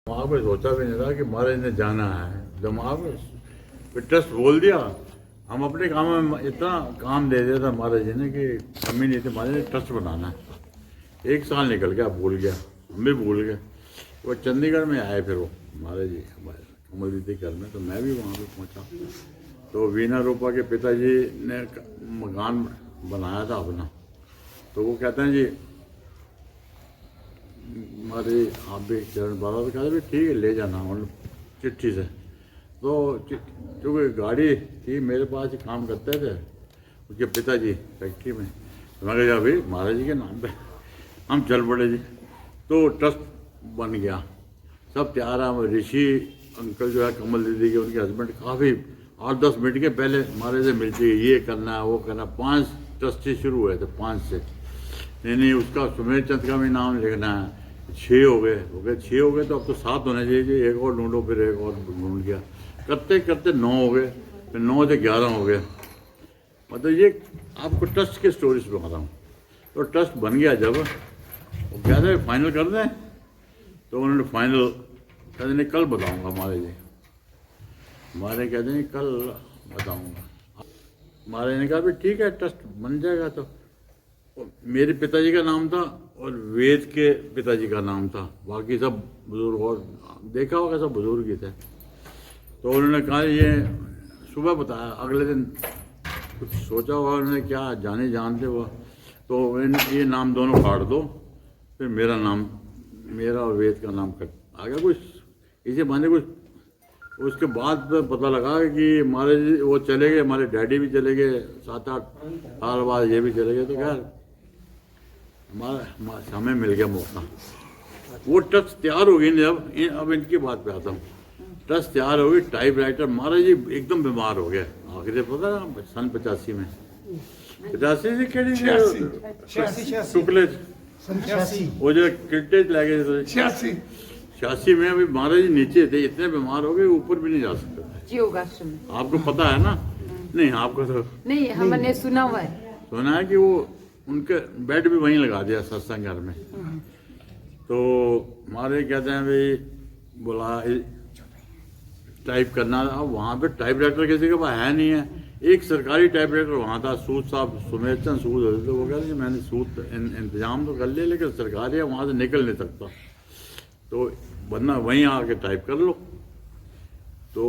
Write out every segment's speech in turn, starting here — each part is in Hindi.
वहाँ पे सोचा भी नहीं था कि महाराज ने जाना है। दिमाग में फिर ट्रस्ट बोल दिया। हम अपने काम में इतना काम दे दिया था महाराज जी ने कि कमी नहीं थी। महाराज ने ट्रस्ट बनाना है। 1 साल निकल गया, भूल गया, हम भी भूल गए। वो चंडीगढ़ में आए फिर वो महाराज जी हमारे कमल दीदी घर में, तो मैं भी वहाँ पे पहुँचा। तो वीना रूपा के पिताजी ने मकान बनाया था अपना, तो वो कहते हैं जी हमारे आप भी चरण बाबा तो कहते ठीक है ले जाना मतलब चिट्ठी से। तो चूँकि गाड़ी थी मेरे पास ही, काम करते थे उसके पिताजी फैक्ट्री में, तो मैं कहा भाई महाराज जी के नाम पे हम चल पड़े जी। तो ट्रस्ट बन गया, सब तैयार है। ऋषि अंकल जो है कमल दीदी के, उनके हस्बैंड काफ़ी 8-10 मिनट के पहले महाराज से मिलती है, ये करना है वो करना। 5 ट्रस्टी शुरू हुए थे, 5 से नहीं उसका सुमेर चंद का भी नाम लिखना है। 6 हो गए 6 हो गए, तो अब तो 7 होने चाहिए। एक और ढूंढो, फिर एक और ढूंढ गया, करते करते 9 हो गए, फिर 9 से 11 हो गए। मतलब ये आपको ट्रस्ट के स्टोरी से बता रहा हूँ। तो ट्रस्ट बन गया जब वो कहते हैं फाइनल कर दें, तो उन्होंने फाइनल कहते नहीं कल बताऊँगा हमारे जी। हमारे कहते हैं कल बताऊँगा। हमारे ने कहा भी ठीक है ट्रस्ट बन जाएगा। तो मेरे पिताजी का नाम था और वेद के पिताजी का नाम था, बाकी सब बुजुर्ग, और देखा होगा सब बुजुर्ग ही थे। तो उन्होंने कहा ये सुबह बताया, अगले दिन कुछ सोचा हुआ उन्होंने, क्या जाने जानते हुआ। तो ये नाम दोनों काट दो, फिर मेरा नाम, मेरा और वेद का नाम कट आ गया। कुछ इसे माने कुछ उसके बाद पता लगा कि हमारे वो चले गए, हमारे डैडी भी चले गए 7-8 साल बाद, ये भी चले गए। तो खैर हमारा समय मिल गया मौका। वो ट्रस्ट तैयार हो गई जब, अब इनकी बात पे आता हूँ। ट्रस्ट तैयार हो गई, टाइप राइटर महाराज जी एकदम बीमार हो गए आखिर, पता है सन 85 में 85 से केड़ी शुक्ले वो जो किल्टे लगे थे 86 में। अभी महाराज जी नीचे थे, इतने बीमार हो गए ऊपर भी नहीं जा सकते थे। आपको पता है ना? नहीं आपको तो नहीं, हमने सुना हुआ है। सुना है कि वो उनके बेड भी वहीं लगा दिया सत्संग घर में। तो हमारे कहते हैं भाई बोला टाइप करना। अब वहाँ पे टाइप राइटर किसी के पास है नहीं है। एक सरकारी टाइप राइटर वहाँ था, सूद साहब, सुमेर चंद सूद होते थे। वो कह रहे मैंने सूद इंतजाम तो कर लिया, लेकिन सरकारी है वहाँ से निकल नहीं सकता, तो वरना वहीं आके टाइप कर लो। तो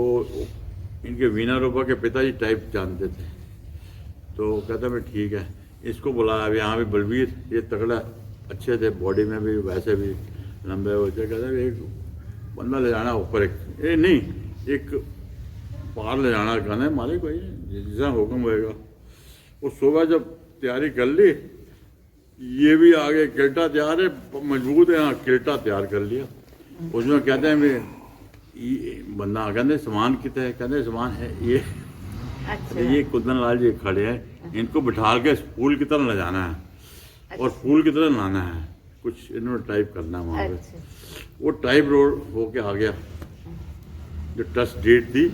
इनके वीना रूपा के पिताजी टाइप जानते थे, तो कहता मैं ठीक है इसको बुलाया। अब यहाँ भी बलवीर, ये तगड़ा अच्छे थे, बॉडी में भी वैसे भी लंबे होते। कहते एक बंदा ले जाना ऊपर, एक पार ले जाना कहना है मालिक भाई जैसा हुक्म होएगा। वो सुबह जब तैयारी कर ली, ये भी आगे किल्टा तैयार है, मजबूत है, यहाँ किल्टा तैयार कर लिया। उसमें कहते हैं ये बंदा कहते सामान कितने है, कहते सामान है ये। अच्छा। ये कुंदन लाल जी खड़े हैं, इनको बिठा के फूल की तरह ले जाना है। अच्छा। और फूल की तरह लाना है, कुछ इन्होंने टाइप करना है वहाँ पे। अच्छा। वो टाइप रोड होके आ गया, जो ट्रस्ट डेट थी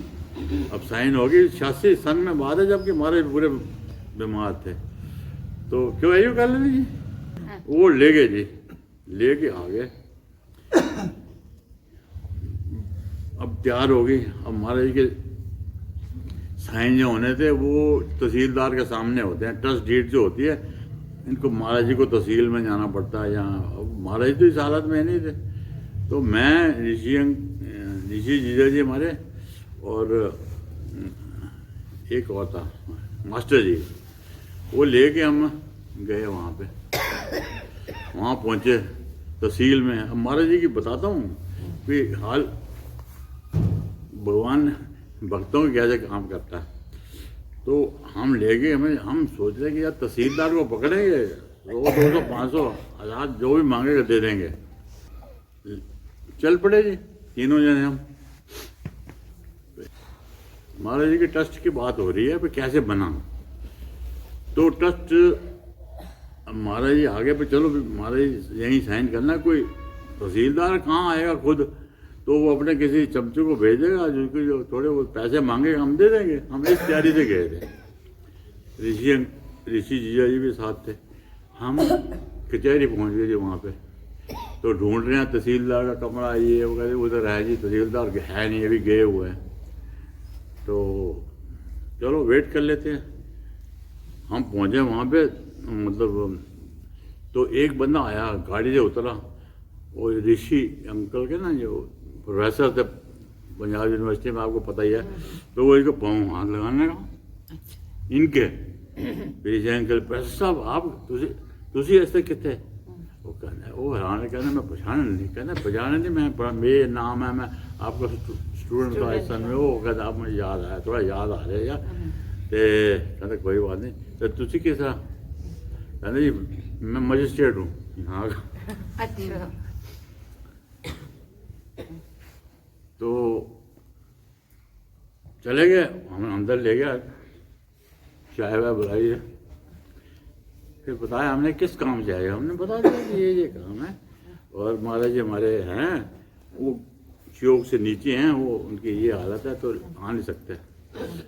अब साइन होगी 86 सन में बात है, जबकि हमारे पूरे बीमार थे। तो क्यों आइयो कर लेंगे जी। वो ले गए जी, लेके आ गए। अब तैयार हो गई। अब महाराज के साइन जो होने थे वो तहसीलदार के सामने होते हैं। ट्रस्ट डीड जो होती है, इनको महाराज जी को तहसील में जाना पड़ता है। यहाँ अब महाराज तो इस हालत में नहीं थे। तो मैं ऋषि जीजा जी हमारे, और एक और था मास्टर जी, वो लेके हम गए वहाँ पे। वहाँ पहुँचे तहसील में। अब महाराज जी की बताता हूँ कि हाल भगवान भक्तों के कैसे काम करता है। तो हम ले गए, हम सोच रहे कि यार तहसीलदार को पकड़ेंगे, 100, 200, 500, 1000 जो भी मांगेगा दे देंगे। चल पड़े जी तीनों जने हम। महाराज जी के ट्रस्ट की बात हो रही है कि कैसे बना। तो ट्रस्ट महाराज जी आगे पे चलो महाराज यहीं साइन करना, कोई तहसीलदार कहाँ आएगा खुद, तो वो अपने किसी चमचे को भेजेगा जो थोड़े वो पैसे मांगेगा, हम दे देंगे। हम इस तैयारी से गए थे। ऋषि जीजा जी भी साथ थे। हम कचहरी पहुंच गए जी वहाँ पे। तो ढूंढ रहे हैं तहसीलदार का कमरा, ये वगैरह उधर है जी, तहसीलदार है नहीं, अभी गए हुए हैं। तो चलो वेट कर लेते हैं। हम पहुँचे वहाँ पे, मतलब तो एक बंदा आया, गाड़ी से उतरा, वो ऋषि अंकल के ना जो प्रोफेसर थे पंजाब यूनिवर्सिटी में, आपको पता ही है। तो वो इनको पाँव हाथ लगाने का इनके ऋषि अंकल, प्रोफेसर साहब आप तुझे ऐसे कितने, वो कहना वो हैरान, कहना मैं पहचाने नहीं, कहना पहचाने नहीं, मैं मेरे नाम है, मैं आपका स्टूडेंट था इस सन में। वो कहता आप मुझे याद आया, थोड़ा याद आ रहा है यार। तो कहते कोई बात नहीं, तो तुझे कैसा, कहते जी मैं मजिस्ट्रेट हूँ यहाँ का। अच्छा। तो चले गए, हमें अंदर ले गया, चाय वाय बुलाई है, फिर बताया हमने किस काम से आए, हमने बता दिया कि ये काम है। और महाराज जी हमारे हैं वो चौक से नीचे हैं, वो उनकी ये हालत है तो आ नहीं सकते,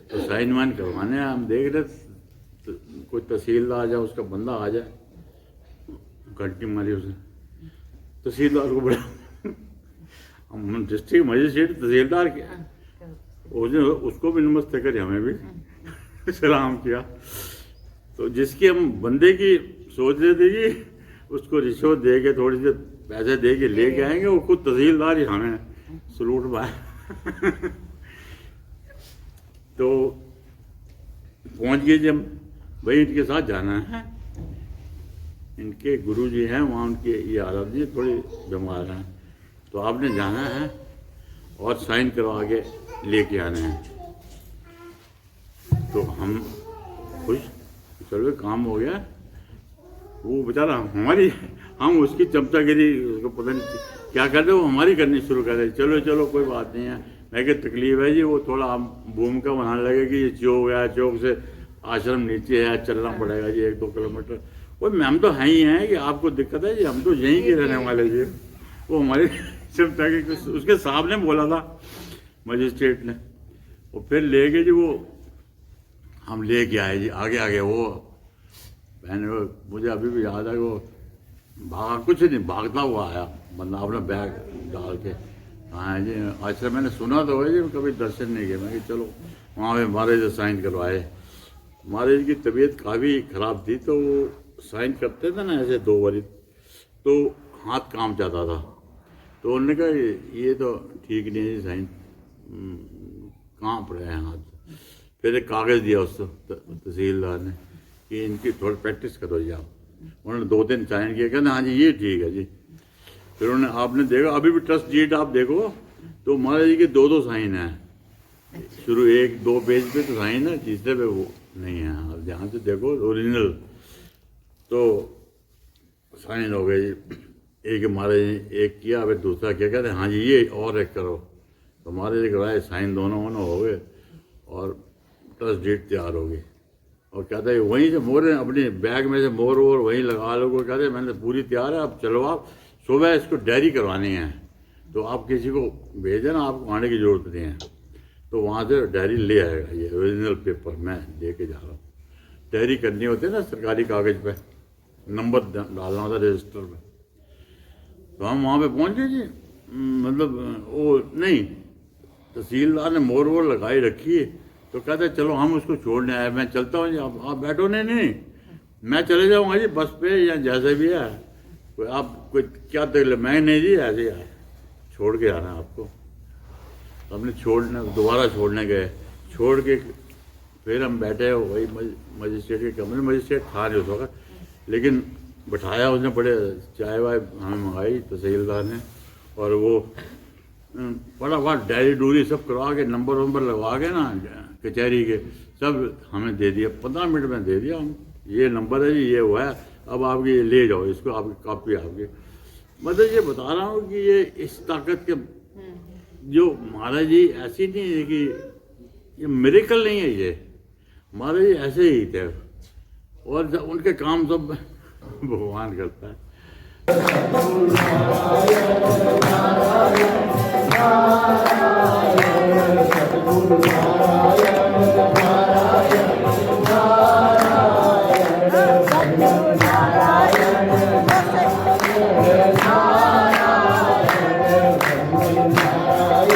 तो साइन वाइन करवाने हैं। हम देख रहे तो कोई तहसीलदार आ जाए, उसका बंदा आ जाए, घंटी मारी उसने तहसीलदार को, बड़ा हम डिस्ट्रिक्ट मजिस्ट्रेट तहसीलदार के, उसने उसको भी नमस्ते करे, हमें भी सलाम किया। तो जिसकी हम बंदे की सोच रहे थे कि उसको रिश्वत दे के थोड़ी सी पैसे दे के लेके आएंगे, वो खुद तहसीलदार ही हमें सलूट पाए। तो पहुंच गए जब, भाई इनके साथ जाना है, इनके गुरुजी हैं वहाँ, उनकी ये हालत नहीं, थोड़ी बीमार हैं, तो आपने जाना है और साइन करवा के लेके आने हैं। तो हम खुश, चलो काम हो गया। वो बेचारा हमारी, हम उसकी चमचागिरी, उसको पता नहीं क्या करते, वो हमारी करनी शुरू कर रहे, चलो चलो कोई बात नहीं है। मैं क्या तकलीफ है जी, वो थोड़ा हम भूमिका बनाने लगे कि ये चौक है, चौक से आश्रम नीचे है, चलना पड़ेगा जी 1-2 किलोमीटर। वो मैम तो हैं ही हैं कि आपको दिक्कत है जी, हम तो यहीं के रहने वाले जी। वो हमारी चमचागिरी, उसके साहब ने बोला था मजिस्ट्रेट ने, वो फिर ले गए जी, वो हम ले के आए जी, आगे आगे वो मैंने, मुझे अभी भी याद है, वो भागा, कुछ नहीं भागता हुआ आया बंदा अपना बैग डाल के। हाँ जी, अच्छा मैंने सुना तो है जी, कभी दर्शन नहीं किया। मैं कि चलो वहाँ पे महाराज से साइन करवाए। महाराज की तबीयत काफ़ी ख़राब थी, तो वो साइन करते थे ना ऐसे 2 बारी, तो हाथ काम जाता था। तो उन्होंने कहा ये तो ठीक नहीं है साइन, काँप रहे हैं हाथ। फिर एक कागज़ दिया उसको तहसीलदार ने कि इनकी थोड़ी प्रैक्टिस करो जी आप। उन्होंने 2-3 साइन किए, कहते हाँ जी ये ठीक है जी। फिर उन्होंने, आपने देखा अभी भी ट्रस्ट डीड आप देखो तो महाराज जी के 2-2 साइन हैं, शुरू 1-2 पेज पे तो साइन है, तीसरे पे वो नहीं है। आप ध्यान से देखो ओरिजिनल, तो साइन हो गए जी। एक महाराज जी एक किया, फिर दूसरा क्या, कहते हाँ जी ये और एक करो। तो महाराज जी कराए, साइन दोनों हो गए और ट्रस्ट डीड तैयार हो गई। और कहते हैं वहीं से मोर, अपने बैग में से मोर वोर वहीं लगा लो। कहते हैं मैंने पूरी तैयार है, अब चलो आप, सुबह इसको डायरी करवानी है, तो आप किसी को भेजें ना, आपको आने की ज़रूरत नहीं है। तो वहाँ से डायरी ले आएगा, ये ओरिजिनल पेपर मैं लेके जा रहा हूँ। डायरी करनी होती है ना सरकारी कागज़ पे, नंबर डालना होता है रजिस्टर पे। तो हम वहाँ पे पहुँच गए जी, मतलब वो नहीं, तहसीलदार ने मोर वोर लगाई रखी है। तो कहते चलो हम उसको छोड़ने आए, मैं चलता हूँ जी, आप बैठो। नहीं मैं चले जाऊँगा जी बस पे या जैसे भी है, कोई आप कोई क्या तकलीफ, मैं नहीं जी ऐसे ही आए, छोड़ के आना आपको। तो हमने छोड़ने, दोबारा छोड़ने गए, छोड़ के फिर हम बैठे वही मजिस्ट्रेट के कमरे। मजिस्ट्रेट था नहीं उस वक्त, लेकिन बैठाया उसने, बड़े चाय वाय हमें मंगाई तहसीलदार ने, और वो फटाफट डायरी डूरी सब करवा के, नंबर वंबर लगवा के ना कचहरी के, सब हमें दे दिया, 15 मिनट में दे दिया। हम ये नंबर है जी, ये हुआ है, अब आप ये ले जाओ इसको, आपकी कॉपी आपकी। मतलब ये बता रहा हूँ कि ये इस ताकत के, जो महाराज जी ऐसी नहीं है कि ये मिरेकल नहीं है, ये महाराज जी ऐसे ही थे, और उनके काम सब भगवान करता है। नारायण आई